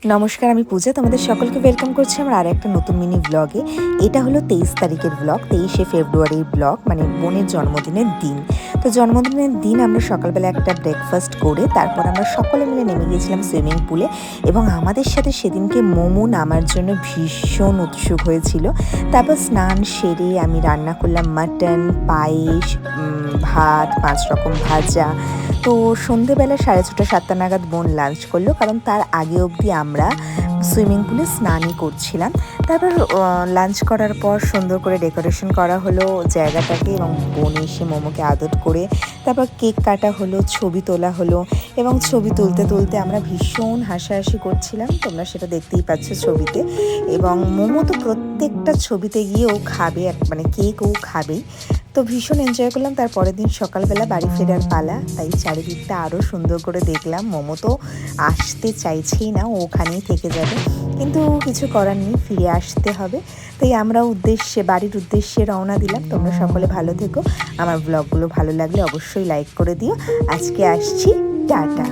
নমস্কার, আমি পূজা। তোমাদের সকলকে ওয়েলকাম করছি আমার আরেকটা নতুন মিনি ব্লগে। এটা হলো 23 তারিখের ব্লগ, 23শে ফেব্রুয়ারির ব্লগ, মানে বোনের জন্মদিনের দিন। তো জন্মদিনের দিন আমরা সকালবেলা একটা ব্রেকফাস্ট করে তারপর আমরা সকলে মিলে নেমে গিয়েছিলাম সুইমিং পুলে, এবং আমাদের সাথে সেদিনকে মোমো নামার জন্য ভীষণ উৎসুক হয়েছিল। তারপর স্নান সেরে আমি রান্না করলাম মাটন, পায়েস, ভাত, 5 রকম ভাজা। তো সন্ধেবেলা 6:30 7টা নাগাদ বোন লাঞ্চ করলো, কারণ তার আগে অবধি আমরা সুইমিং পুলে স্নানই করছিলাম। তারপর লাঞ্চ করার পর সুন্দর করে ডেকোরেশন করা হলো জায়গাটাকে, এবং বোন এসে মোমোকে আদর করে তারপর কেক কাটা হলো, ছবি তোলা হলো, এবং ছবি তুলতে তুলতে আমরা ভীষণ হাসাহাসি করছিলাম। তোমরা সেটা দেখতেই পাচ্ছ ছবিতে। এবং মোমো তো প্রত্যেকটা ছবিতে গিয়ে ও খাবে, মানে কেক ও খাবেই। তো ভীষণ এনজয় করলাম। তার পরের দিন সকালবেলা বাড়ি ফেরার পালা, তাই চারিদিকটা আরও সুন্দর করে দেখলাম। মোমো তো আসতে চাইছেই না, ও ওখানেই থেকে যাবে, কিন্তু কিছু করার নেই, ফিরে আসতে হবে। তাই আমরা বাড়ির উদ্দেশ্যে রওনা দিলাম। তোমরা সকলে ভালো থেকো। আমার ব্লগগুলো ভালো লাগলে অবশ্যই লাইক করে দিও। আজকে আসছি, টাটা।